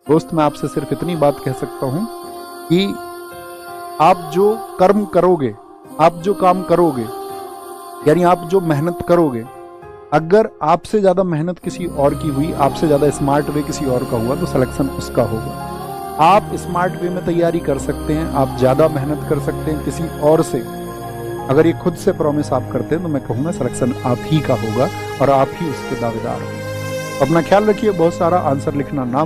दोस्त मैं आपसे सिर्फ इतनी बात कह सकता हूं कि आप जो कर्म करोगे, आप जो काम करोगे, यानी आप जो मेहनत करोगे, अगर आपसे ज़्यादा मेहनत किसी और की हुई, आपसे ज़्यादा स्मार्ट वे किसी और का हुआ, तो सिलेक्शन उसका होगा। आप स्मार्ट वे में तैयारी कर सकते हैं, आप ज़्यादा मेहनत कर सकते हैं किसी और से। अगर ये खुद से प्रॉमिस आप करते हैं तो मैं कहूँगा सिलेक्शन आप ही का होगा और आप ही उसके दावेदार होंगे। अपना ख्याल रखिए, बहुत सारा आंसर लिखना ना